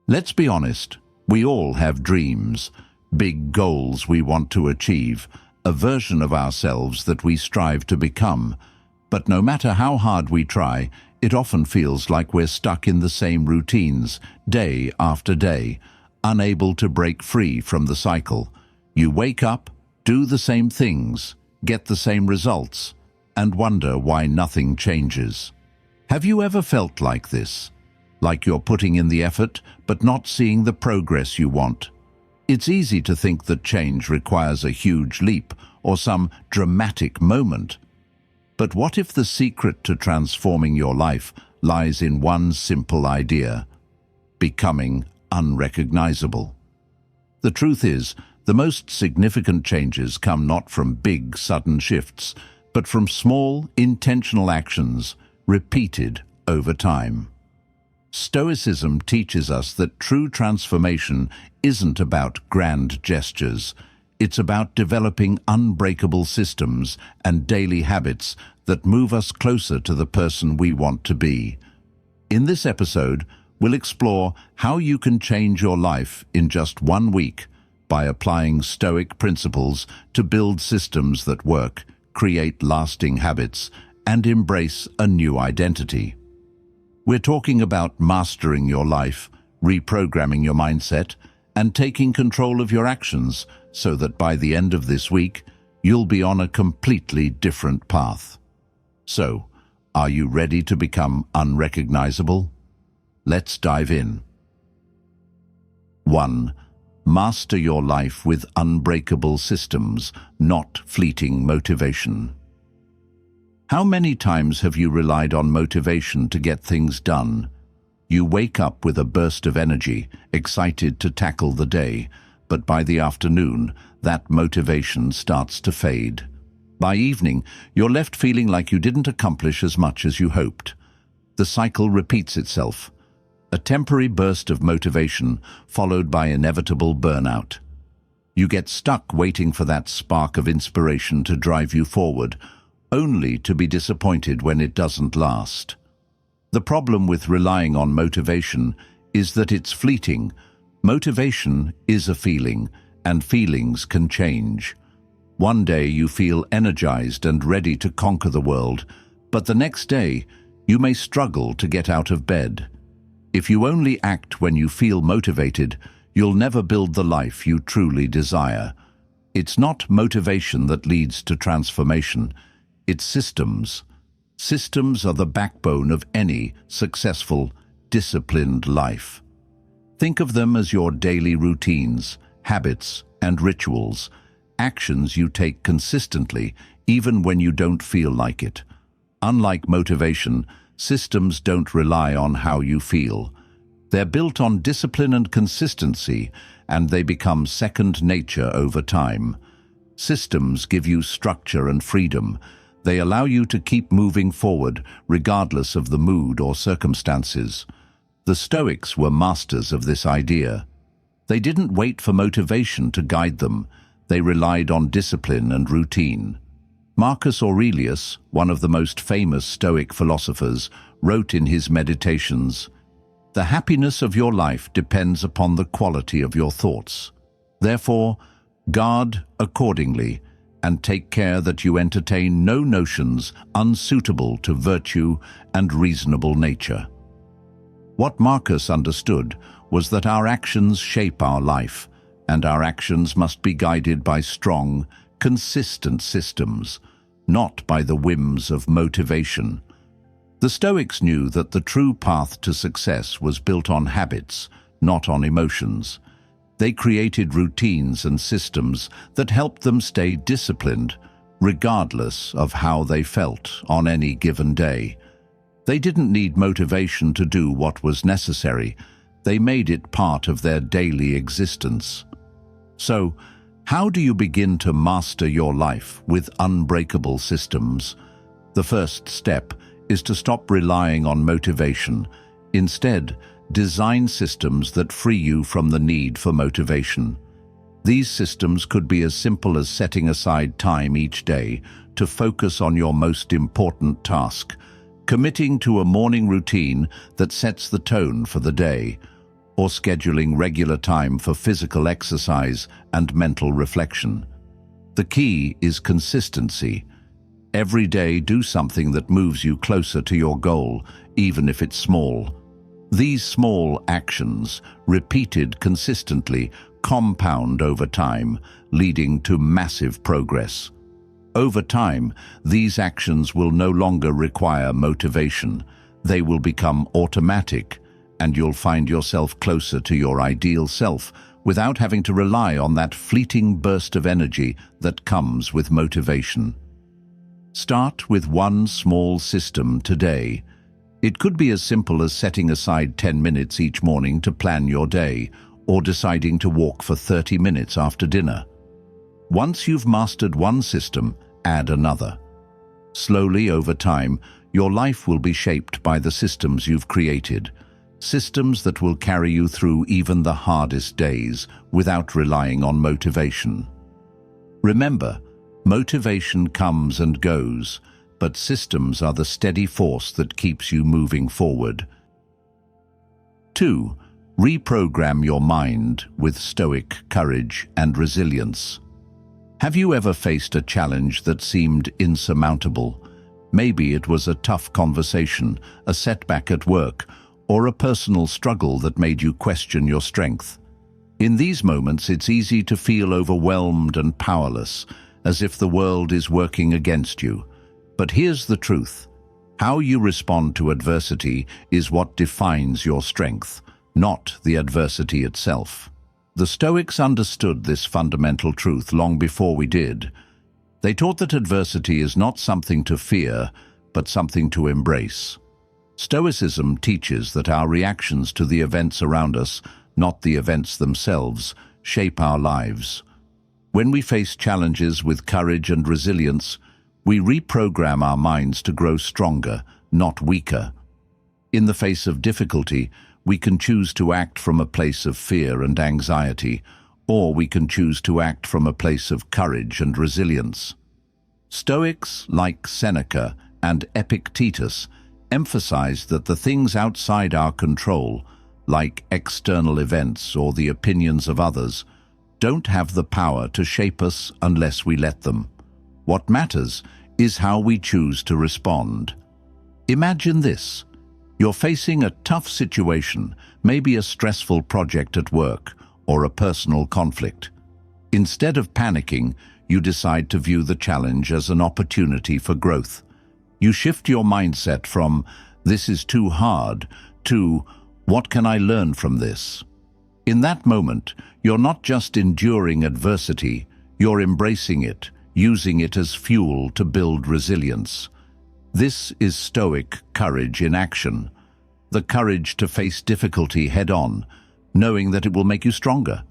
Let's be honest, we all have dreams, big goals we want to achieve, a version of ourselves that we strive to become. But no matter how hard we try, it often feels like we're stuck in the same routines, day after day, unable to break free from the cycle. You wake up, do the same things, get the same results, and wonder why nothing changes. Have you ever felt like this? Like you're putting in the effort, but not seeing the progress you want? It's easy to think that change requires a huge leap or some dramatic moment. But what if the secret to transforming your life lies in one simple idea: becoming unrecognizable? The truth is, the most significant changes come not from big, sudden shifts, but from small, intentional actions repeated over time. Stoicism teaches us that true transformation isn't about grand gestures. It's about developing unbreakable systems and daily habits that move us closer to the person we want to be. In this episode, we'll explore how you can change your life in just 1 week by applying Stoic principles to build systems that work, create lasting habits, and embrace a new identity. We're talking about mastering your life, reprogramming your mindset, and taking control of your actions so that by the end of this week, you'll be on a completely different path. So, are you ready to become unrecognizable? Let's dive in. 1. Master your life with unbreakable systems, not fleeting motivation. How many times have you relied on motivation to get things done? You wake up with a burst of energy, excited to tackle the day, but by the afternoon, that motivation starts to fade. By evening, you're left feeling like you didn't accomplish as much as you hoped. The cycle repeats itself. A temporary burst of motivation followed by inevitable burnout. You get stuck waiting for that spark of inspiration to drive you forward, only to be disappointed when it doesn't last. The problem with relying on motivation is that it's fleeting. Motivation is a feeling, and feelings can change. One day you feel energized and ready to conquer the world, but the next day you may struggle to get out of bed. If you only act when you feel motivated, you'll never build the life you truly desire. It's not motivation that leads to transformation. It's systems. Systems are the backbone of any successful, disciplined life. Think of them as your daily routines, habits, and rituals, actions you take consistently, even when you don't feel like it. Unlike motivation, systems don't rely on how you feel. They're built on discipline and consistency, and they become second nature over time. Systems give you structure and freedom. They allow you to keep moving forward, regardless of the mood or circumstances. The Stoics were masters of this idea. They didn't wait for motivation to guide them. They relied on discipline and routine. Marcus Aurelius, one of the most famous Stoic philosophers, wrote in his Meditations, "The happiness of your life depends upon the quality of your thoughts. Therefore, guard accordingly, and take care that you entertain no notions unsuitable to virtue and reasonable nature." What Marcus understood was that our actions shape our life, and our actions must be guided by strong, consistent systems, not by the whims of motivation. The Stoics knew that the true path to success was built on habits, not on emotions. They created routines and systems that helped them stay disciplined, regardless of how they felt on any given day. They didn't need motivation to do what was necessary. They made it part of their daily existence. So, how do you begin to master your life with unbreakable systems? The first step is to stop relying on motivation. Instead, design systems that free you from the need for motivation. These systems could be as simple as setting aside time each day to focus on your most important task, committing to a morning routine that sets the tone for the day, or scheduling regular time for physical exercise and mental reflection. The key is consistency. Every day, do something that moves you closer to your goal, even if it's small. These small actions, repeated consistently, compound over time, leading to massive progress. Over time, these actions will no longer require motivation. They will become automatic, and you'll find yourself closer to your ideal self without having to rely on that fleeting burst of energy that comes with motivation. Start with one small system today. It could be as simple as setting aside 10 minutes each morning to plan your day, or deciding to walk for 30 minutes after dinner. Once you've mastered one system, add another. Slowly, over time, your life will be shaped by the systems you've created, systems that will carry you through even the hardest days without relying on motivation. Remember, motivation comes and goes, but systems are the steady force that keeps you moving forward. 2. Reprogram your mind with Stoic courage and resilience. Have you ever faced a challenge that seemed insurmountable? Maybe it was a tough conversation, a setback at work, or a personal struggle that made you question your strength. In these moments, it's easy to feel overwhelmed and powerless, as if the world is working against you. But here's the truth. How you respond to adversity is what defines your strength, not the adversity itself. The Stoics understood this fundamental truth long before we did. They taught that adversity is not something to fear, but something to embrace. Stoicism teaches that our reactions to the events around us, not the events themselves, shape our lives. When we face challenges with courage and resilience, we reprogram our minds to grow stronger, not weaker. In the face of difficulty, we can choose to act from a place of fear and anxiety, or we can choose to act from a place of courage and resilience. Stoics like Seneca and Epictetus emphasized that the things outside our control, like external events or the opinions of others, don't have the power to shape us unless we let them. What matters is how we choose to respond. Imagine this. You're facing a tough situation, maybe a stressful project at work or a personal conflict. Instead of panicking, you decide to view the challenge as an opportunity for growth. You shift your mindset from, "This is too hard," to, "What can I learn from this?" In that moment, you're not just enduring adversity, you're embracing it, using it as fuel to build resilience. This is Stoic courage in action. The courage to face difficulty head-on, knowing that it will make you stronger.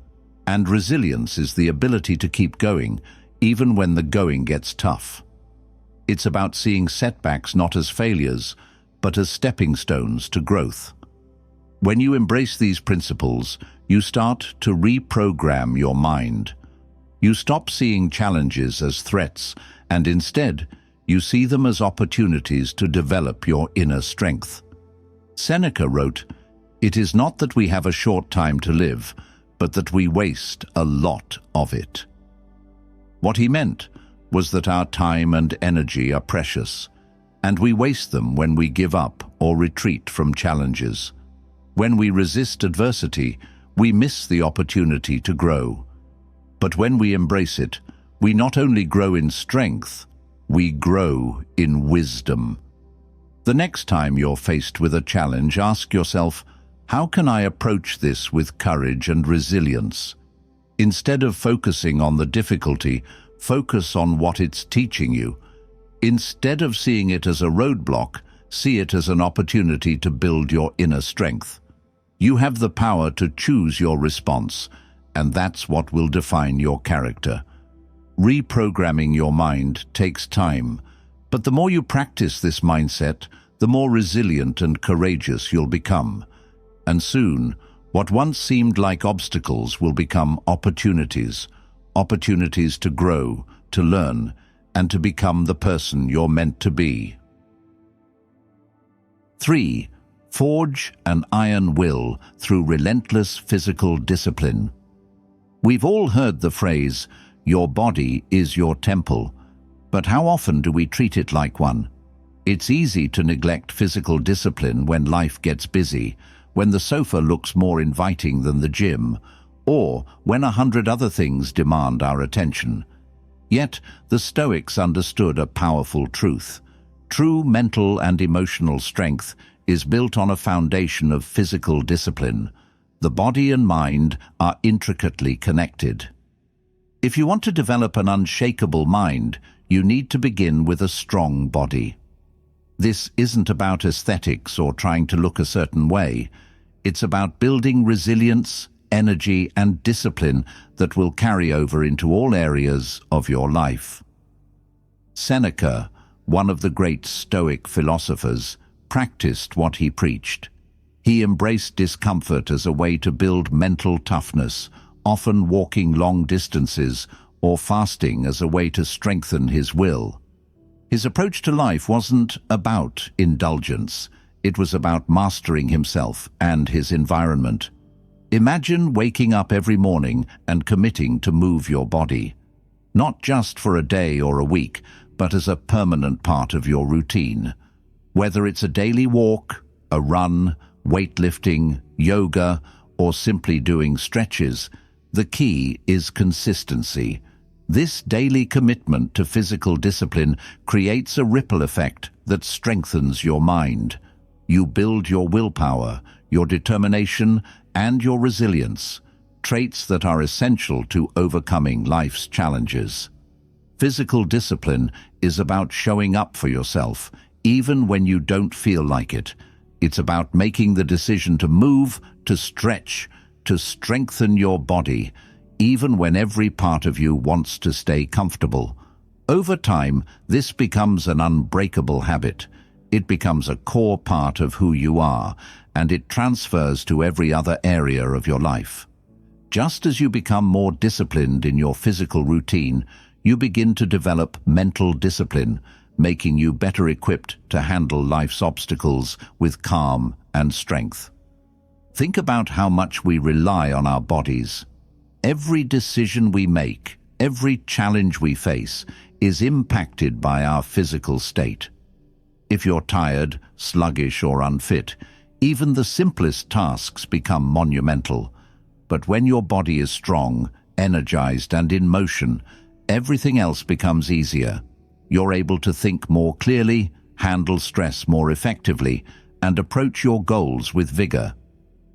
And resilience is the ability to keep going, even when the going gets tough. It's about seeing setbacks not as failures, but as stepping stones to growth. When you embrace these principles, you start to reprogram your mind. You stop seeing challenges as threats, and instead, you see them as opportunities to develop your inner strength. Seneca wrote, "It is not that we have a short time to live, but that we waste a lot of it." What he meant was that our time and energy are precious, and we waste them when we give up or retreat from challenges. When we resist adversity, we miss the opportunity to grow. But when we embrace it, we not only grow in strength, we grow in wisdom. The next time you're faced with a challenge, ask yourself, how can I approach this with courage and resilience? Instead of focusing on the difficulty, focus on what it's teaching you. Instead of seeing it as a roadblock, see it as an opportunity to build your inner strength. You have the power to choose your response, and that's what will define your character. Reprogramming your mind takes time, but the more you practice this mindset, the more resilient and courageous you'll become. And soon, what once seemed like obstacles will become opportunities, opportunities to grow, to learn, and to become the person you're meant to be. 3. Forge an iron will through relentless physical discipline. We've all heard the phrase, "Your body is your temple," but how often do we treat it like one? It's easy to neglect physical discipline when life gets busy, when the sofa looks more inviting than the gym, or when 100 other things demand our attention. Yet, the Stoics understood a powerful truth. True mental and emotional strength is built on a foundation of physical discipline. The body and mind are intricately connected. If you want to develop an unshakable mind, you need to begin with a strong body. This isn't about aesthetics or trying to look a certain way. It's about building resilience, energy, and discipline that will carry over into all areas of your life. Seneca, one of the great Stoic philosophers, practiced what he preached. He embraced discomfort as a way to build mental toughness, often walking long distances or fasting as a way to strengthen his will. His approach to life wasn't about indulgence. It was about mastering himself and his environment. Imagine waking up every morning and committing to move your body, not just for a day or a week, but as a permanent part of your routine. Whether it's a daily walk, a run, weightlifting, yoga, or simply doing stretches, the key is consistency. This daily commitment to physical discipline creates a ripple effect that strengthens your mind. You build your willpower, your determination, and your resilience, traits that are essential to overcoming life's challenges. Physical discipline is about showing up for yourself, even when you don't feel like it. It's about making the decision to move, to stretch, to strengthen your body, even when every part of you wants to stay comfortable. Over time, this becomes an unbreakable habit. It becomes a core part of who you are, and it transfers to every other area of your life. Just as you become more disciplined in your physical routine, you begin to develop mental discipline, making you better equipped to handle life's obstacles with calm and strength. Think about how much we rely on our bodies. Every decision we make, every challenge we face, is impacted by our physical state. If you're tired, sluggish, or unfit, even the simplest tasks become monumental. But when your body is strong, energized, and in motion, everything else becomes easier. You're able to think more clearly, handle stress more effectively, and approach your goals with vigor.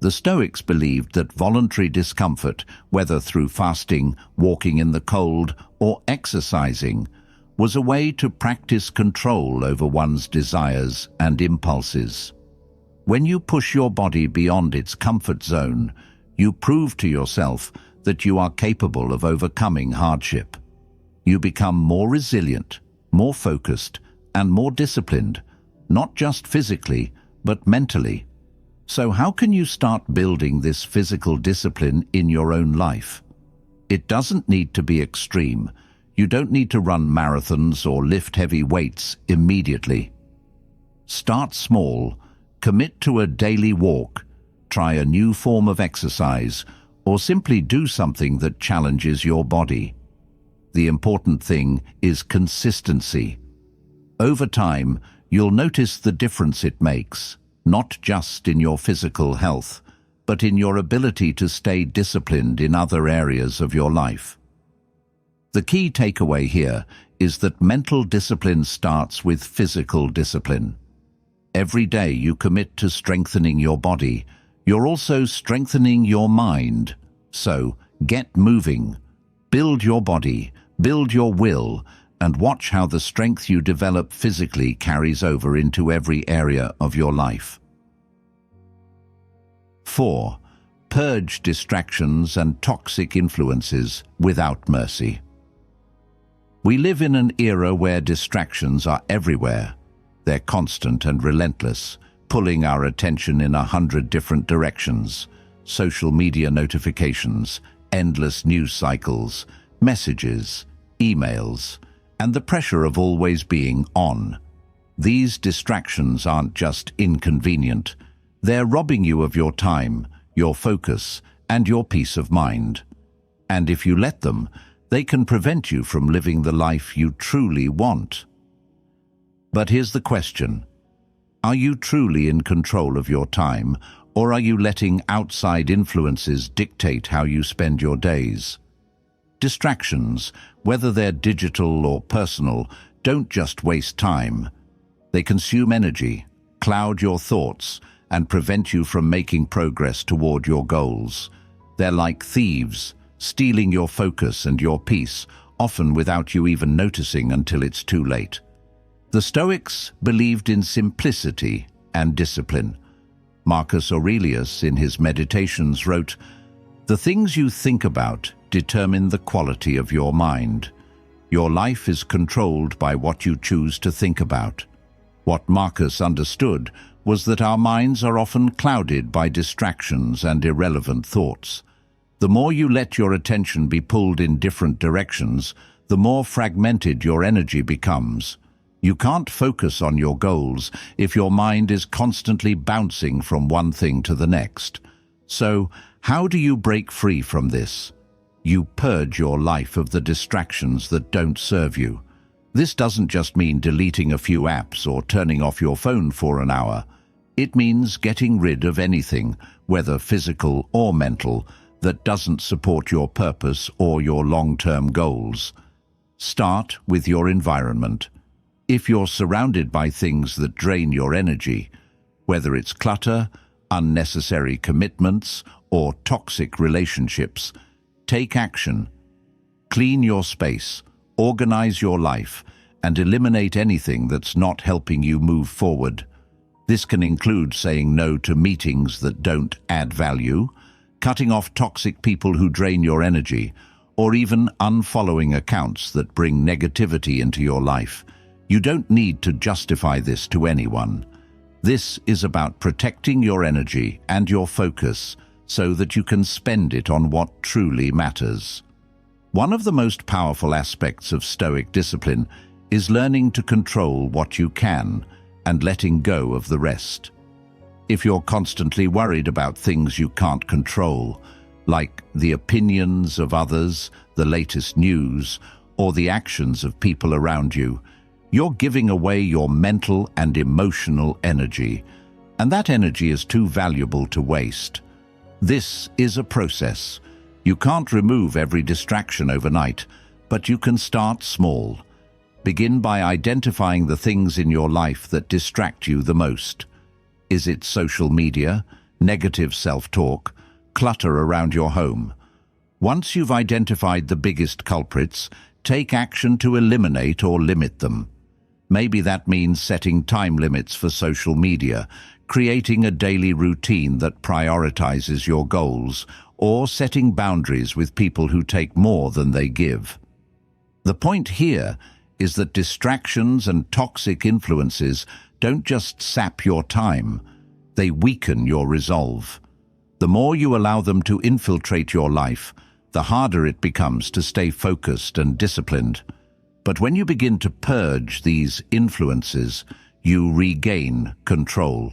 The Stoics believed that voluntary discomfort, whether through fasting, walking in the cold, or exercising, was a way to practice control over one's desires and impulses. When you push your body beyond its comfort zone, you prove to yourself that you are capable of overcoming hardship. You become more resilient, more focused, and more disciplined, not just physically, but mentally. So how can you start building this physical discipline in your own life? It doesn't need to be extreme. You don't need to run marathons or lift heavy weights immediately. Start small, commit to a daily walk, try a new form of exercise, or simply do something that challenges your body. The important thing is consistency. Over time, you'll notice the difference it makes, not just in your physical health, but in your ability to stay disciplined in other areas of your life. The key takeaway here is that mental discipline starts with physical discipline. Every day you commit to strengthening your body, you're also strengthening your mind. So, get moving. Build your body, build your will, and watch how the strength you develop physically carries over into every area of your life. 4. Purge distractions and toxic influences without mercy. We live in an era where distractions are everywhere. They're constant and relentless, pulling our attention in 100 different directions. Social media notifications, endless news cycles, messages, emails, and the pressure of always being on. These distractions aren't just inconvenient. They're robbing you of your time, your focus, and your peace of mind. And if you let them, they can prevent you from living the life you truly want. But here's the question. Are you truly in control of your time, or are you letting outside influences dictate how you spend your days? Distractions, whether they're digital or personal, don't just waste time. They consume energy, cloud your thoughts, and prevent you from making progress toward your goals. They're like thieves, stealing your focus and your peace, often without you even noticing until it's too late. The Stoics believed in simplicity and discipline. Marcus Aurelius, in his Meditations, wrote, "The things you think about determine the quality of your mind. Your life is controlled by what you choose to think about." What Marcus understood was that our minds are often clouded by distractions and irrelevant thoughts. The more you let your attention be pulled in different directions, the more fragmented your energy becomes. You can't focus on your goals if your mind is constantly bouncing from one thing to the next. So, how do you break free from this? You purge your life of the distractions that don't serve you. This doesn't just mean deleting a few apps or turning off your phone for an hour. It means getting rid of anything, whether physical or mental, that doesn't support your purpose or your long-term goals. Start with your environment. If you're surrounded by things that drain your energy, whether it's clutter, unnecessary commitments, or toxic relationships, take action. Clean your space, organize your life, and eliminate anything that's not helping you move forward. This can include saying no to meetings that don't add value, cutting off toxic people who drain your energy, or even unfollowing accounts that bring negativity into your life. You don't need to justify this to anyone. This is about protecting your energy and your focus so that you can spend it on what truly matters. One of the most powerful aspects of Stoic discipline is learning to control what you can and letting go of the rest. If you're constantly worried about things you can't control, like the opinions of others, the latest news, or the actions of people around you, you're giving away your mental and emotional energy, and that energy is too valuable to waste. This is a process. You can't remove every distraction overnight, but you can start small. Begin by identifying the things in your life that distract you the most. Is it social media, negative self-talk, clutter around your home? Once you've identified the biggest culprits, take action to eliminate or limit them. Maybe that means setting time limits for social media, creating a daily routine that prioritizes your goals, or setting boundaries with people who take more than they give. The point here is that distractions and toxic influences don't just sap your time, they weaken your resolve. The more you allow them to infiltrate your life, the harder it becomes to stay focused and disciplined. But when you begin to purge these influences, you regain control.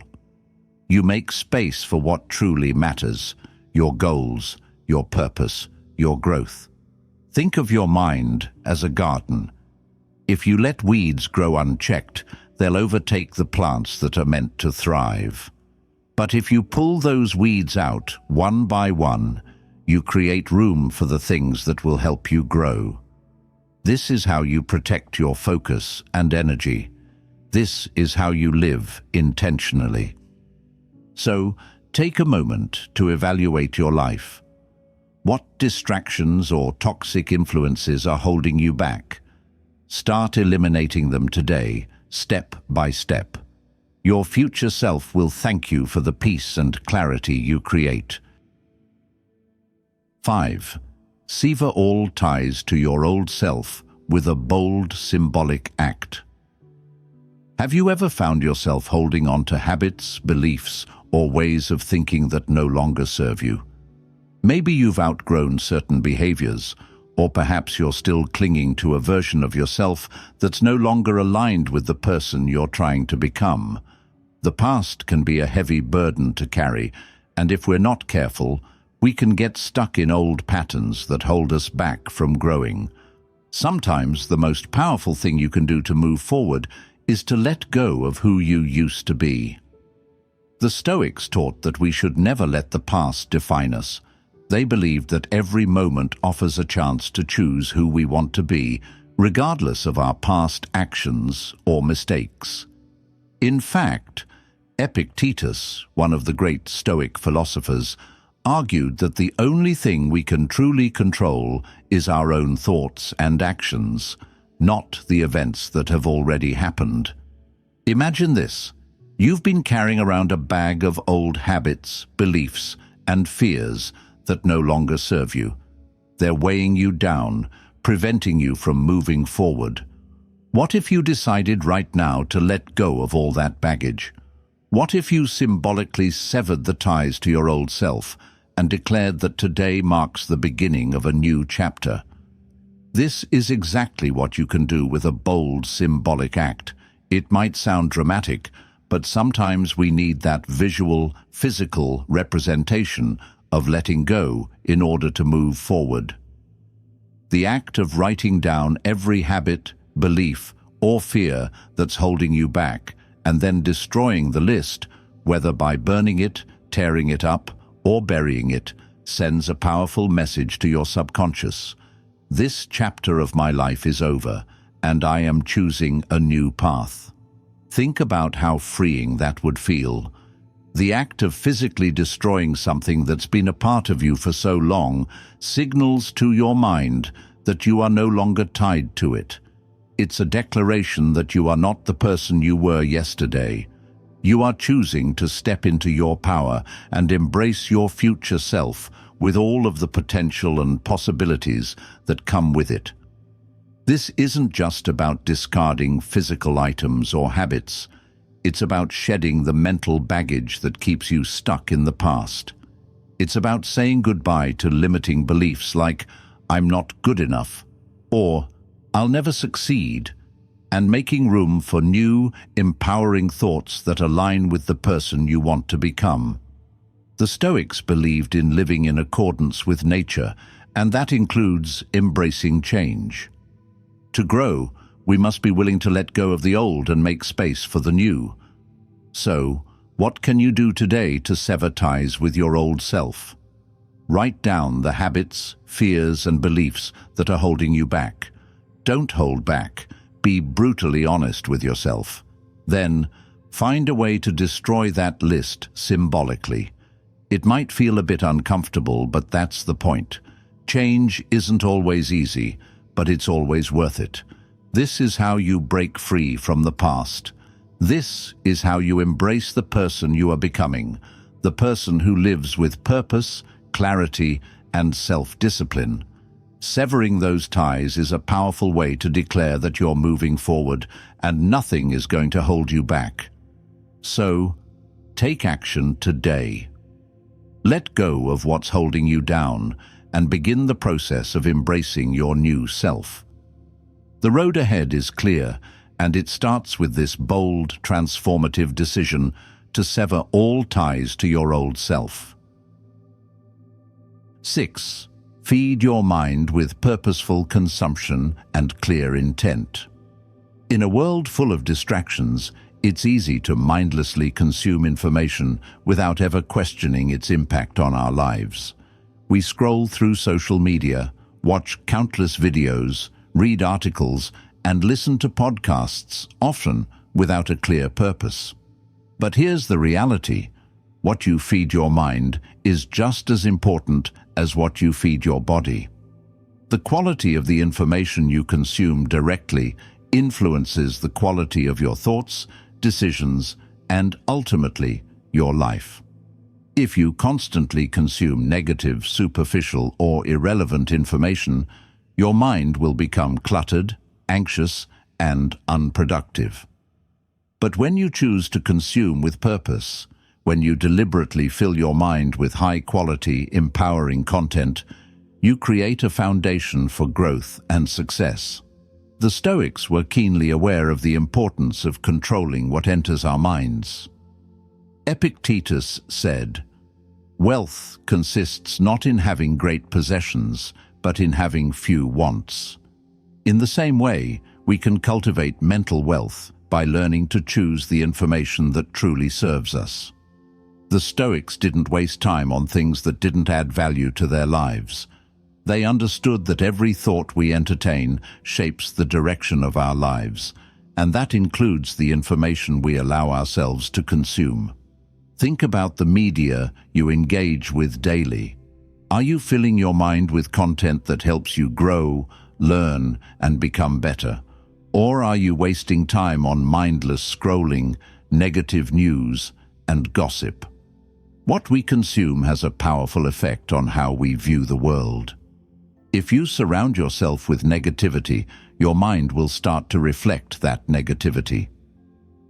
You make space for what truly matters, your goals, your purpose, your growth. Think of your mind as a garden. If you let weeds grow unchecked, they'll overtake the plants that are meant to thrive. But if you pull those weeds out one by one, you create room for the things that will help you grow. This is how you protect your focus and energy. This is how you live intentionally. So, take a moment to evaluate your life. What distractions or toxic influences are holding you back? Start eliminating them today, step by step. Your future self will thank you for the peace and clarity you create. 5. Sever all ties to your old self with a bold, symbolic act. Have you ever found yourself holding on to habits, beliefs, or ways of thinking that no longer serve you? Maybe you've outgrown certain behaviors, or perhaps you're still clinging to a version of yourself that's no longer aligned with the person you're trying to become. The past can be a heavy burden to carry, and if we're not careful, we can get stuck in old patterns that hold us back from growing. Sometimes the most powerful thing you can do to move forward is to let go of who you used to be. The Stoics taught that we should never let the past define us. They believed that every moment offers a chance to choose who we want to be, regardless of our past actions or mistakes. In fact, Epictetus, one of the great Stoic philosophers, argued that the only thing we can truly control is our own thoughts and actions, not the events that have already happened. Imagine this. You've been carrying around a bag of old habits, beliefs, and fears that no longer serve you. They're weighing you down, preventing you from moving forward. What if you decided right now to let go of all that baggage? What if you symbolically severed the ties to your old self and declared that today marks the beginning of a new chapter? This is exactly what you can do with a bold, symbolic act. It might sound dramatic, but sometimes we need that visual, physical representation of letting go in order to move forward. The act of writing down every habit, belief, or fear that's holding you back, and then destroying the list, whether by burning it, tearing it up, or burying it, sends a powerful message to your subconscious. This chapter of my life is over, and I am choosing a new path. Think about how freeing that would feel. The act of physically destroying something that's been a part of you for so long signals to your mind that you are no longer tied to it. It's a declaration that you are not the person you were yesterday. You are choosing to step into your power and embrace your future self with all of the potential and possibilities that come with it. This isn't just about discarding physical items or habits. It's about shedding the mental baggage that keeps you stuck in the past. It's about saying goodbye to limiting beliefs like, "I'm not good enough," or "I'll never succeed," and making room for new, empowering thoughts that align with the person you want to become. The Stoics believed in living in accordance with nature, and that includes embracing change. To grow, we must be willing to let go of the old and make space for the new. So, what can you do today to sever ties with your old self? Write down the habits, fears, and beliefs that are holding you back. Don't hold back. Be brutally honest with yourself. Then, find a way to destroy that list symbolically. It might feel a bit uncomfortable, but that's the point. Change isn't always easy, but it's always worth it. This is how you break free from the past. This is how you embrace the person you are becoming, the person who lives with purpose, clarity, and self-discipline. Severing those ties is a powerful way to declare that you're moving forward and nothing is going to hold you back. So, take action today. Let go of what's holding you down and begin the process of embracing your new self. The road ahead is clear, and it starts with this bold, transformative decision to sever all ties to your old self. 6. Feed your mind with purposeful consumption and clear intent. In a world full of distractions, it's easy to mindlessly consume information without ever questioning its impact on our lives. We scroll through social media, watch countless videos, read articles, and listen to podcasts, often without a clear purpose. But here's the reality. What you feed your mind is just as important as what you feed your body. The quality of the information you consume directly influences the quality of your thoughts, decisions, and ultimately, your life. If you constantly consume negative, superficial, or irrelevant information, your mind will become cluttered, anxious, and unproductive. But when you choose to consume with purpose, when you deliberately fill your mind with high-quality, empowering content, you create a foundation for growth and success. The Stoics were keenly aware of the importance of controlling what enters our minds. Epictetus said, "Wealth consists not in having great possessions, but in having few wants." In the same way, we can cultivate mental wealth by learning to choose the information that truly serves us. The Stoics didn't waste time on things that didn't add value to their lives. They understood that every thought we entertain shapes the direction of our lives, and that includes the information we allow ourselves to consume. Think about the media you engage with daily. Are you filling your mind with content that helps you grow, learn, and become better? Or are you wasting time on mindless scrolling, negative news, and gossip? What we consume has a powerful effect on how we view the world. If you surround yourself with negativity, your mind will start to reflect that negativity.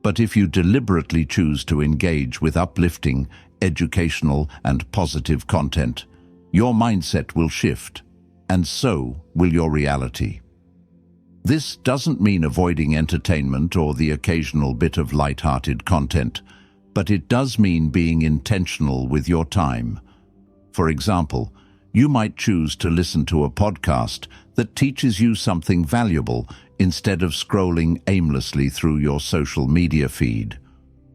But if you deliberately choose to engage with uplifting, educational, and positive content, your mindset will shift, and so will your reality. This doesn't mean avoiding entertainment or the occasional bit of light-hearted content, but it does mean being intentional with your time. For example, you might choose to listen to a podcast that teaches you something valuable instead of scrolling aimlessly through your social media feed.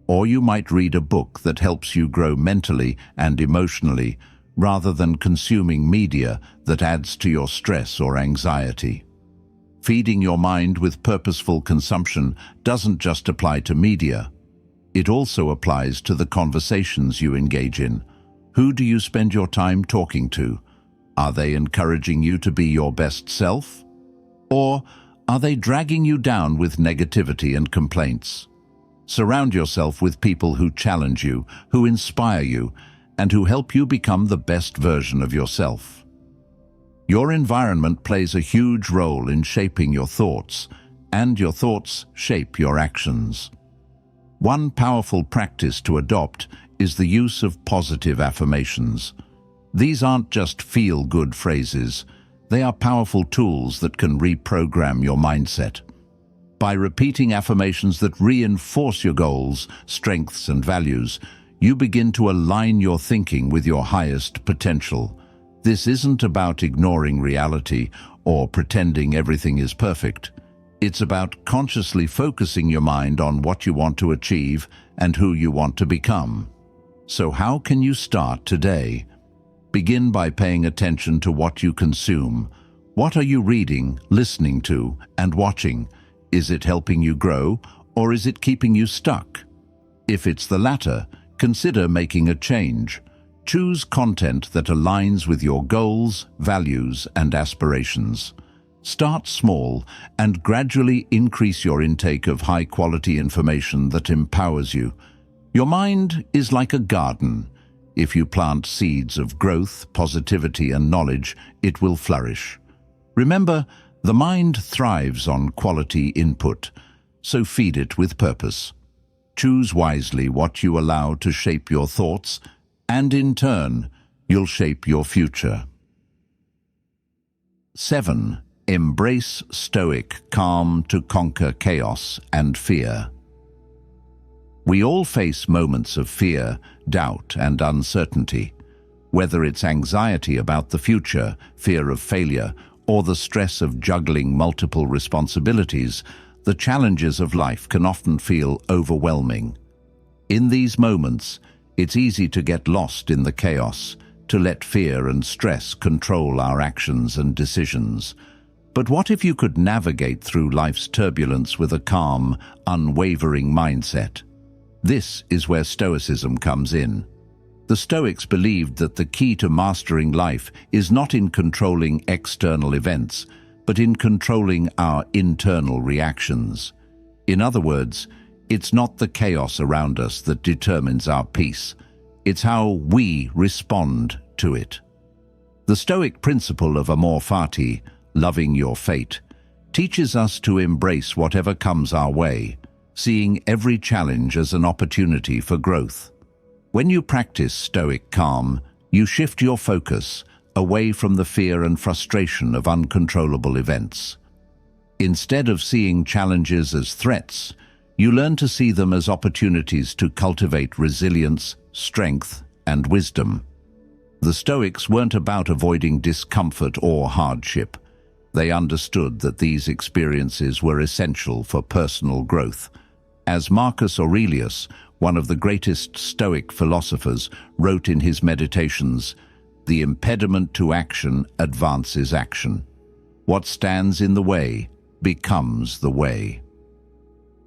Or you might read a book that helps you grow mentally and emotionally, rather than consuming media that adds to your stress or anxiety. Feeding your mind with purposeful consumption doesn't just apply to media. It also applies to the conversations you engage in. Who do you spend your time talking to? Are they encouraging you to be your best self? Or are they dragging you down with negativity and complaints? Surround yourself with people who challenge you, who inspire you, and who help you become the best version of yourself. Your environment plays a huge role in shaping your thoughts, and your thoughts shape your actions. One powerful practice to adopt is the use of positive affirmations. These aren't just feel-good phrases. They are powerful tools that can reprogram your mindset. By repeating affirmations that reinforce your goals, strengths, and values, you begin to align your thinking with your highest potential. This isn't about ignoring reality or pretending everything is perfect. It's about consciously focusing your mind on what you want to achieve and who you want to become. So how can you start today? Begin by paying attention to what you consume. What are you reading, listening to, and watching? Is it helping you grow, or is it keeping you stuck? If it's the latter, consider making a change. Choose content that aligns with your goals, values, and aspirations. Start small and gradually increase your intake of high-quality information that empowers you. Your mind is like a garden. If you plant seeds of growth, positivity, and knowledge, it will flourish. Remember, the mind thrives on quality input, so feed it with purpose. Choose wisely what you allow to shape your thoughts, and in turn, you'll shape your future. 7. Embrace Stoic calm to conquer chaos and fear. We all face moments of fear, doubt, and uncertainty. Whether it's anxiety about the future, fear of failure, or the stress of juggling multiple responsibilities, the challenges of life can often feel overwhelming. In these moments, it's easy to get lost in the chaos, to let fear and stress control our actions and decisions. But what if you could navigate through life's turbulence with a calm, unwavering mindset? This is where Stoicism comes in. The Stoics believed that the key to mastering life is not in controlling external events, but in controlling our internal reactions. In other words, it's not the chaos around us that determines our peace. It's how we respond to it. The Stoic principle of amor fati, loving your fate, teaches us to embrace whatever comes our way, seeing every challenge as an opportunity for growth. When you practice Stoic calm, you shift your focus away from the fear and frustration of uncontrollable events. Instead of seeing challenges as threats, You learn to see them as opportunities to cultivate resilience, strength, and wisdom. The Stoics weren't about avoiding discomfort or hardship. They understood that these experiences were essential for personal growth. As Marcus Aurelius, one of the greatest Stoic philosophers, wrote in his Meditations, "The impediment to action advances action. What stands in the way becomes the way."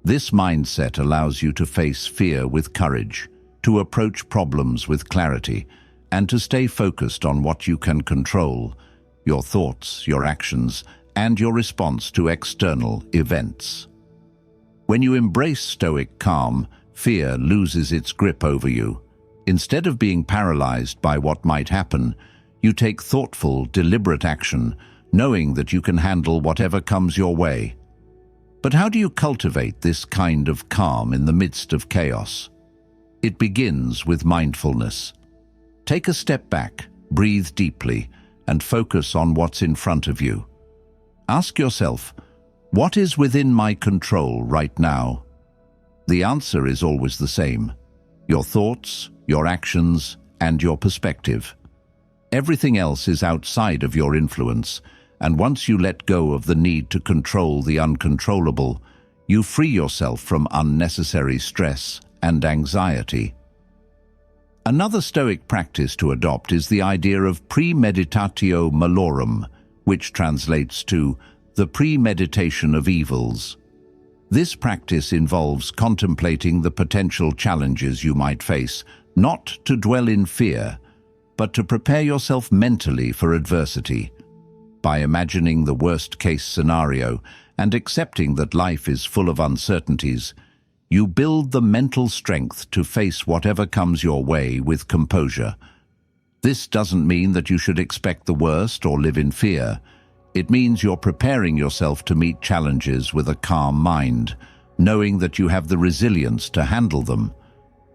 This mindset allows you to face fear with courage, to approach problems with clarity, and to stay focused on what you can control: your thoughts, your actions, and your response to external events. When you embrace Stoic calm, fear loses its grip over you. Instead of being paralyzed by what might happen, you take thoughtful, deliberate action, knowing that you can handle whatever comes your way. But how do you cultivate this kind of calm in the midst of chaos? It begins with mindfulness. Take a step back, breathe deeply, and focus on what's in front of you. Ask yourself, what is within my control right now? The answer is always the same: your thoughts, your actions, and your perspective. Everything else is outside of your influence, and once you let go of the need to control the uncontrollable, you free yourself from unnecessary stress and anxiety. Another Stoic practice to adopt is the idea of premeditatio malorum, which translates to the premeditation of evils. This practice involves contemplating the potential challenges you might face, not to dwell in fear, but to prepare yourself mentally for adversity. By imagining the worst-case scenario and accepting that life is full of uncertainties, you build the mental strength to face whatever comes your way with composure. This doesn't mean that you should expect the worst or live in fear. It means you're preparing yourself to meet challenges with a calm mind, knowing that you have the resilience to handle them.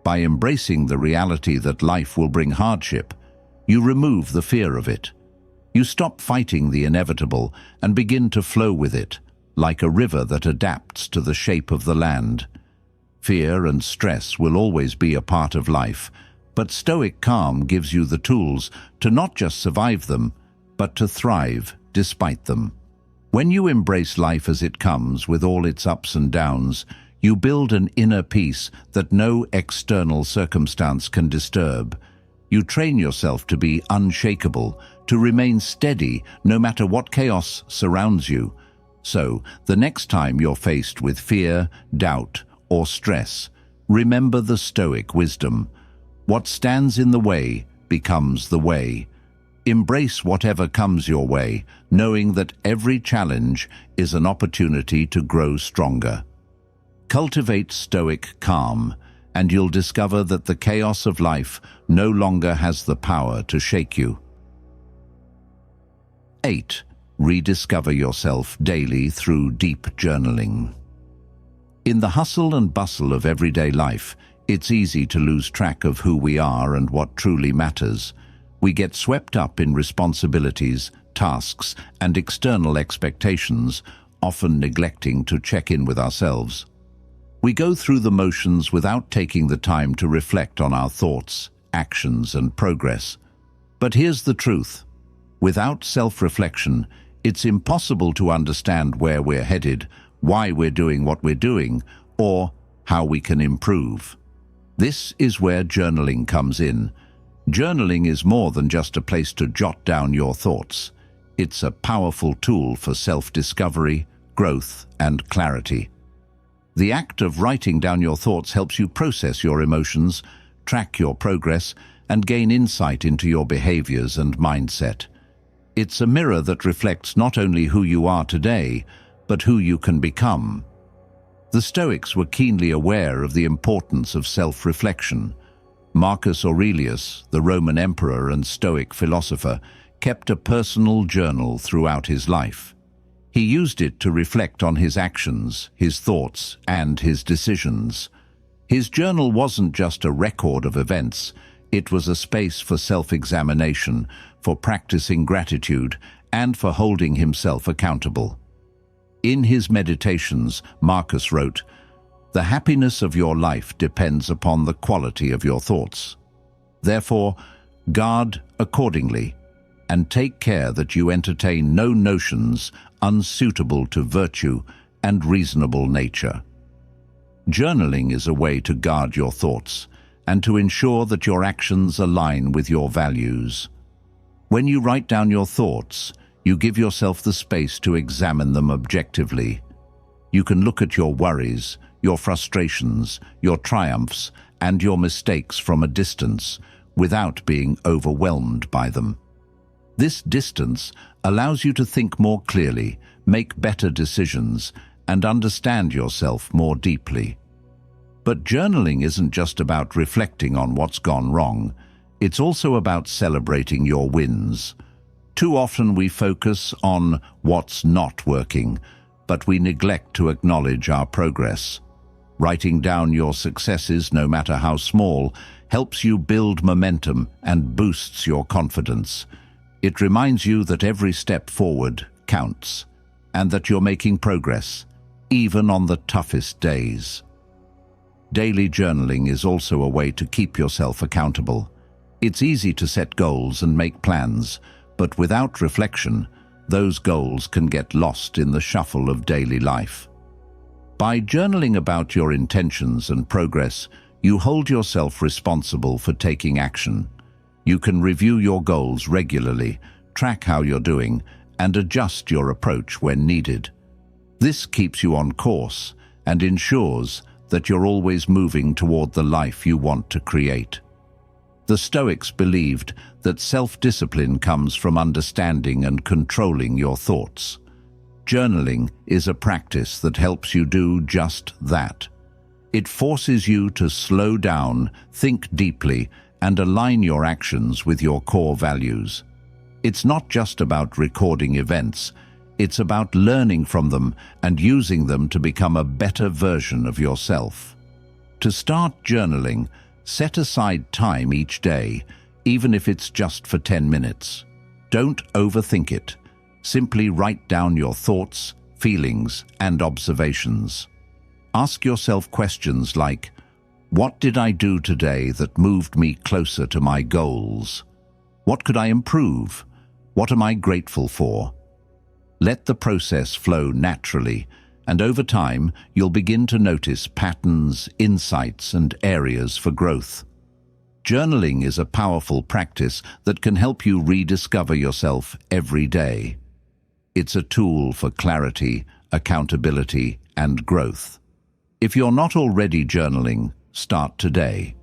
By embracing the reality that life will bring hardship, you remove the fear of it. You stop fighting the inevitable and begin to flow with it, like a river that adapts to the shape of the land. Fear and stress will always be a part of life, but Stoic calm gives you the tools to not just survive them, but to thrive despite them. When you embrace life as it comes, with all its ups and downs, you build an inner peace that no external circumstance can disturb. You train yourself to be unshakable, to remain steady no matter what chaos surrounds you. So, the next time you're faced with fear, doubt, or stress, remember the Stoic wisdom. What stands in the way becomes the way. Embrace whatever comes your way, knowing that every challenge is an opportunity to grow stronger. Cultivate Stoic calm, and you'll discover that the chaos of life no longer has the power to shake you. 8. Rediscover yourself daily through deep journaling. In the hustle and bustle of everyday life, it's easy to lose track of who we are and what truly matters. We get swept up in responsibilities, tasks, and external expectations, often neglecting to check in with ourselves. We go through the motions without taking the time to reflect on our thoughts, actions, and progress. But here's the truth. Without self-reflection, it's impossible to understand where we're headed, why we're doing what we're doing, or how we can improve. This is where journaling comes in. Journaling is more than just a place to jot down your thoughts. It's a powerful tool for self-discovery, growth, and clarity. The act of writing down your thoughts helps you process your emotions, track your progress, and gain insight into your behaviors and mindset. It's a mirror that reflects not only who you are today, but who you can become. The Stoics were keenly aware of the importance of self-reflection. Marcus Aurelius, the Roman emperor and Stoic philosopher, kept a personal journal throughout his life. He used it to reflect on his actions, his thoughts, and his decisions. His journal wasn't just a record of events, it was a space for self-examination, for practicing gratitude, and for holding himself accountable. In his Meditations, Marcus wrote, The happiness of your life depends upon the quality of your thoughts. Therefore, guard accordingly, and take care that you entertain no notions unsuitable to virtue and reasonable nature. Journaling is a way to guard your thoughts and to ensure that your actions align with your values. When you write down your thoughts, you give yourself the space to examine them objectively. You can look at your worries, your frustrations, your triumphs, and your mistakes from a distance without being overwhelmed by them. This distance allows you to think more clearly, make better decisions, and understand yourself more deeply. But journaling isn't just about reflecting on what's gone wrong. It's also about celebrating your wins. Too often we focus on what's not working, but we neglect to acknowledge our progress. Writing down your successes, no matter how small, helps you build momentum and boosts your confidence. It reminds you that every step forward counts, and that you're making progress, even on the toughest days. Daily journaling is also a way to keep yourself accountable. It's easy to set goals and make plans, but without reflection, those goals can get lost in the shuffle of daily life. By journaling about your intentions and progress, you hold yourself responsible for taking action. You can review your goals regularly, track how you're doing, and adjust your approach when needed. This keeps you on course and ensures that you're always moving toward the life you want to create. The Stoics believed that self-discipline comes from understanding and controlling your thoughts. Journaling is a practice that helps you do just that. It forces you to slow down, think deeply, and align your actions with your core values. It's not just about recording events. It's about learning from them and using them to become a better version of yourself. To start journaling, set aside time each day, even if it's just for 10 minutes. Don't overthink it. Simply write down your thoughts, feelings, and observations. Ask yourself questions like, what did I do today that moved me closer to my goals? What could I improve? What am I grateful for? Let the process flow naturally, and over time, you'll begin to notice patterns, insights, and areas for growth. Journaling is a powerful practice that can help you rediscover yourself every day. It's a tool for clarity, accountability, and growth. If you're not already journaling, start today.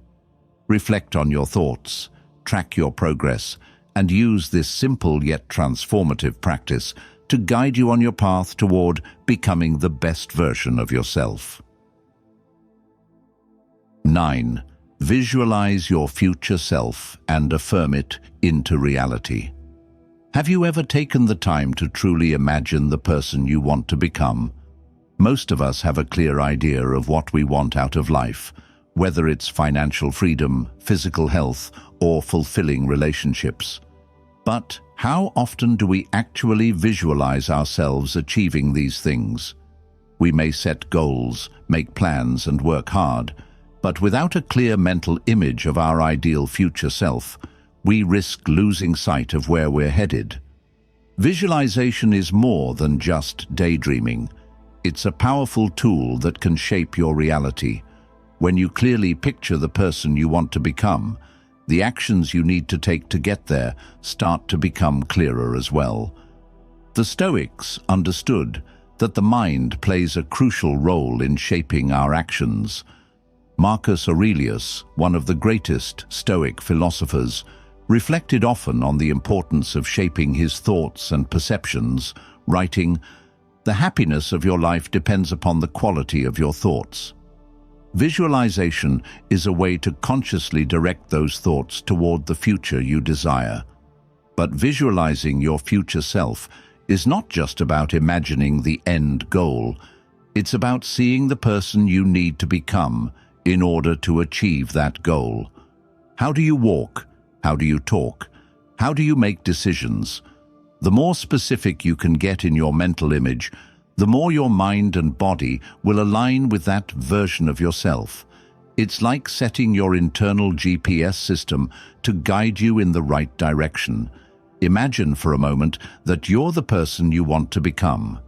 Reflect on your thoughts, track your progress, and use this simple yet transformative practice to guide you on your path toward becoming the best version of yourself. 9. Visualize your future self and affirm it into reality. Have you ever taken the time to truly imagine the person you want to become? Most of us have a clear idea of what we want out of life, whether it's financial freedom, physical health, or fulfilling relationships. But how often do we actually visualize ourselves achieving these things? We may set goals, make plans, and work hard, but without a clear mental image of our ideal future self, we risk losing sight of where we're headed. Visualization is more than just daydreaming. It's a powerful tool that can shape your reality. When you clearly picture the person you want to become, the actions you need to take to get there start to become clearer as well. The Stoics understood that the mind plays a crucial role in shaping our actions. Marcus Aurelius, one of the greatest Stoic philosophers, reflected often on the importance of shaping his thoughts and perceptions, writing, "The happiness of your life depends upon the quality of your thoughts." Visualization is a way to consciously direct those thoughts toward the future you desire. But visualizing your future self is not just about imagining the end goal. It's about seeing the person you need to become in order to achieve that goal. How do you walk? How do you talk? How do you make decisions? The more specific you can get in your mental image, the more your mind and body will align with that version of yourself. It's like setting your internal GPS system to guide you in the right direction. Imagine for a moment that you're the person you want to become.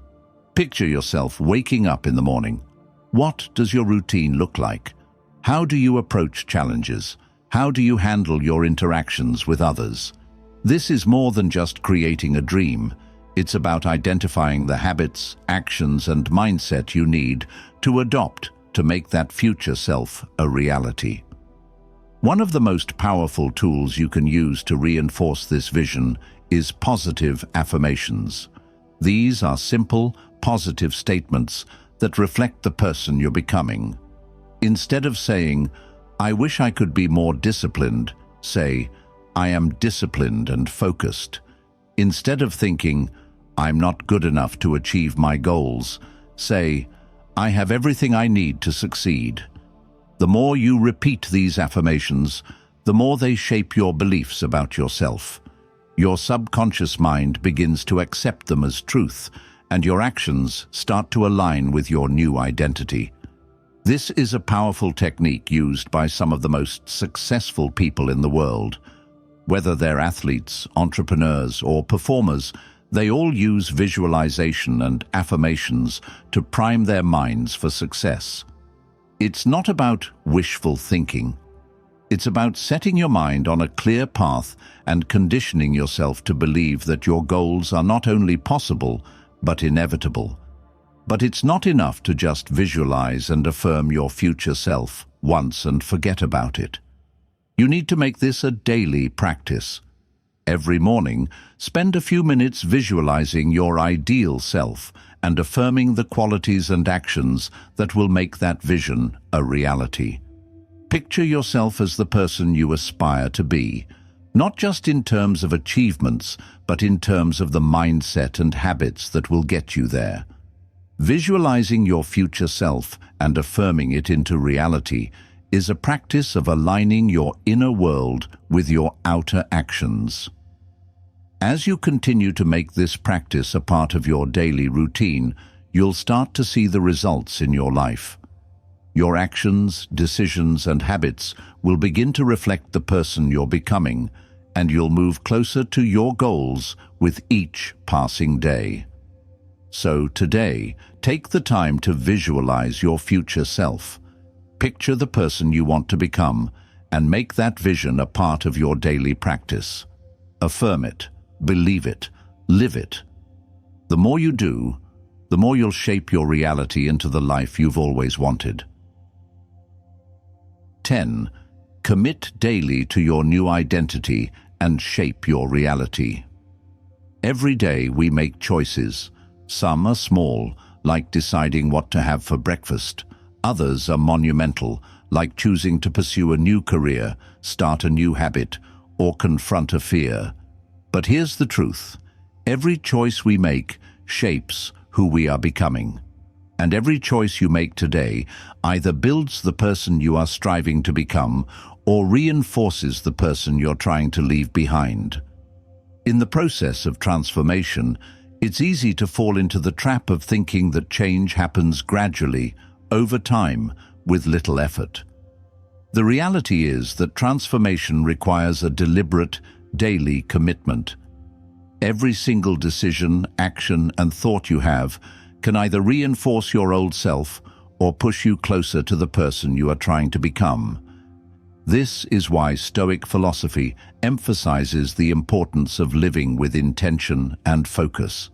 Picture yourself waking up in the morning. What does your routine look like? How do you approach challenges? How do you handle your interactions with others? This is more than just creating a dream. It's about identifying the habits, actions, and mindset you need to adopt to make that future self a reality. One of the most powerful tools you can use to reinforce this vision is positive affirmations. These are simple, positive statements that reflect the person you're becoming. Instead of saying, "I wish I could be more disciplined," say, "I am disciplined and focused." Instead of thinking, "I'm not good enough to achieve my goals," say, "I have everything I need to succeed." The more you repeat these affirmations, the more they shape your beliefs about yourself. Your subconscious mind begins to accept them as truth, and your actions start to align with your new identity. This is a powerful technique used by some of the most successful people in the world. Whether they're athletes, entrepreneurs, or performers, they all use visualization and affirmations to prime their minds for success. It's not about wishful thinking. It's about setting your mind on a clear path and conditioning yourself to believe that your goals are not only possible, but inevitable. But it's not enough to just visualize and affirm your future self once and forget about it. You need to make this a daily practice. Every morning, spend a few minutes visualizing your ideal self and affirming the qualities and actions that will make that vision a reality. Picture yourself as the person you aspire to be, not just in terms of achievements, but in terms of the mindset and habits that will get you there. Visualizing your future self and affirming it into reality is a practice of aligning your inner world with your outer actions. As you continue to make this practice a part of your daily routine, you'll start to see the results in your life. Your actions, decisions, and habits will begin to reflect the person you're becoming, and you'll move closer to your goals with each passing day. So today, take the time to visualize your future self. Picture the person you want to become, and make that vision a part of your daily practice. Affirm it, believe it, live it. The more you do, the more you'll shape your reality into the life you've always wanted. 10. Commit daily to your new identity and shape your reality. Every day we make choices. Some are small, like deciding what to have for breakfast. Others are monumental, like choosing to pursue a new career, start a new habit, or confront a fear. But here's the truth. Every choice we make shapes who we are becoming. And every choice you make today either builds the person you are striving to become or reinforces the person you're trying to leave behind. In the process of transformation, it's easy to fall into the trap of thinking that change happens gradually, over time, with little effort. The reality is that transformation requires a deliberate, daily commitment. Every single decision, action, and thought you have can either reinforce your old self or push you closer to the person you are trying to become. This is why Stoic philosophy emphasizes the importance of living with intention and focus.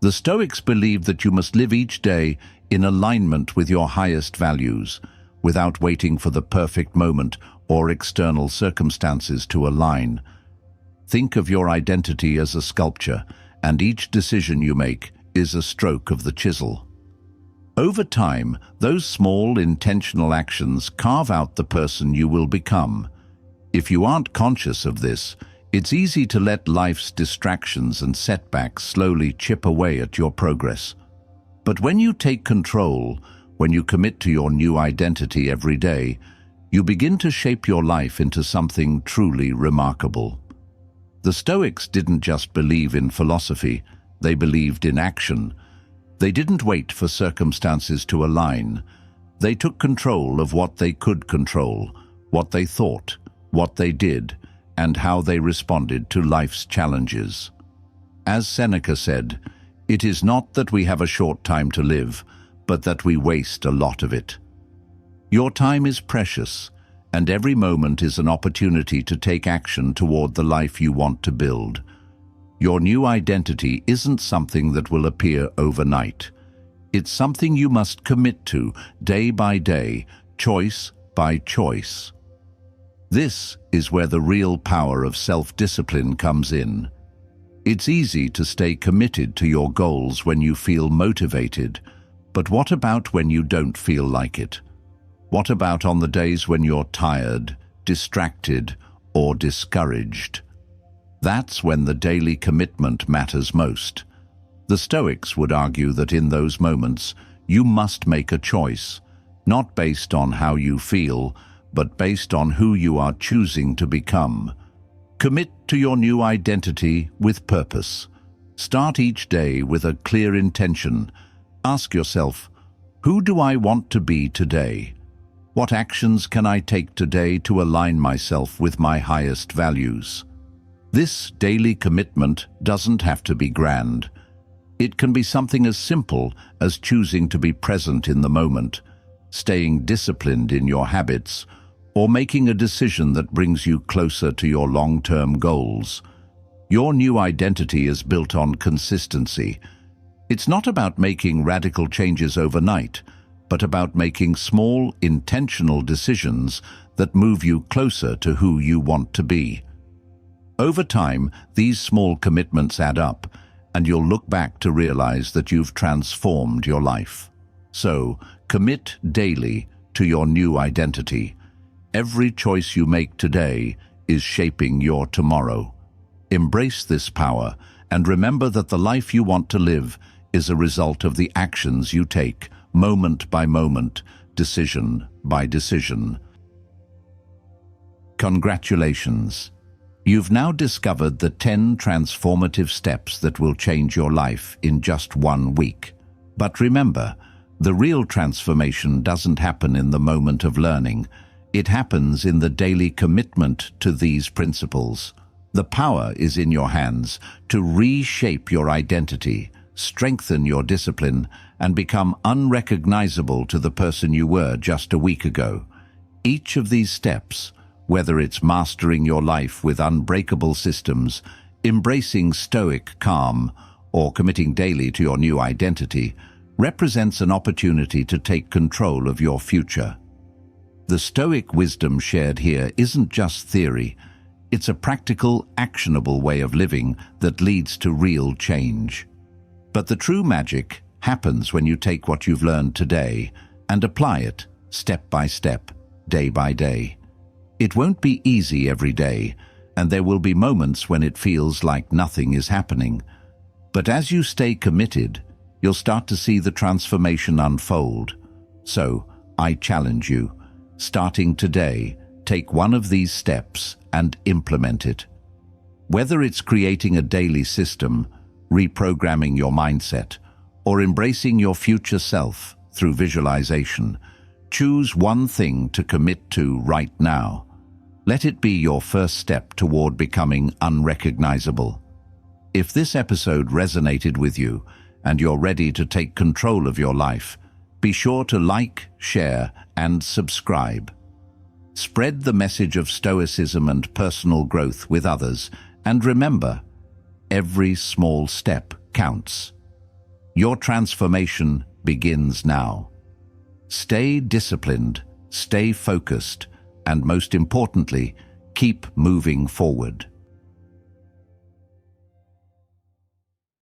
The Stoics believe that you must live each day in alignment with your highest values, without waiting for the perfect moment or external circumstances to align. Think of your identity as a sculpture, and each decision you make is a stroke of the chisel. Over time, those small, intentional actions carve out the person you will become. If you aren't conscious of this, it's easy to let life's distractions and setbacks slowly chip away at your progress. But when you take control, when you commit to your new identity every day, you begin to shape your life into something truly remarkable. The Stoics didn't just believe in philosophy, they believed in action. They didn't wait for circumstances to align. They took control of what they could control, what they thought, what they did, and how they responded to life's challenges. As Seneca said, "It is not that we have a short time to live, but that we waste a lot of it." Your time is precious, and every moment is an opportunity to take action toward the life you want to build. Your new identity isn't something that will appear overnight. It's something you must commit to day by day, choice by choice. This is where the real power of self-discipline comes in. It's easy to stay committed to your goals when you feel motivated, but what about when you don't feel like it? What about on the days when you're tired, distracted, or discouraged? That's when the daily commitment matters most. The Stoics would argue that in those moments, you must make a choice, not based on how you feel, but based on who you are choosing to become. Commit to your new identity with purpose. Start each day with a clear intention. Ask yourself, who do I want to be today? What actions can I take today to align myself with my highest values? This daily commitment doesn't have to be grand. It can be something as simple as choosing to be present in the moment, staying disciplined in your habits, or making a decision that brings you closer to your long-term goals. Your new identity is built on consistency. It's not about making radical changes overnight, but about making small, intentional decisions that move you closer to who you want to be. Over time, these small commitments add up, and you'll look back to realize that you've transformed your life. So, commit daily to your new identity. Every choice you make today is shaping your tomorrow. Embrace this power, and remember that the life you want to live is a result of the actions you take, moment by moment, decision by decision. Congratulations! You've now discovered the 10 transformative steps that will change your life in just 1 week. But remember, the real transformation doesn't happen in the moment of learning. It happens in the daily commitment to these principles. The power is in your hands to reshape your identity, strengthen your discipline, and become unrecognizable to the person you were just a week ago. Each of these steps, whether it's mastering your life with unbreakable systems, embracing Stoic calm, or committing daily to your new identity, represents an opportunity to take control of your future. The Stoic wisdom shared here isn't just theory. It's a practical, actionable way of living that leads to real change. But the true magic happens when you take what you've learned today and apply it step by step, day by day. It won't be easy every day, and there will be moments when it feels like nothing is happening. But as you stay committed, you'll start to see the transformation unfold. So, I challenge you, starting today, take one of these steps and implement it. Whether it's creating a daily system, reprogramming your mindset, or embracing your future self through visualization, choose one thing to commit to right now. Let it be your first step toward becoming unrecognizable. If this episode resonated with you and you're ready to take control of your life, be sure to like, share, and subscribe. Spread the message of Stoicism and personal growth with others, and remember, every small step counts. Your transformation begins now. Stay disciplined, stay focused, and most importantly, keep moving forward.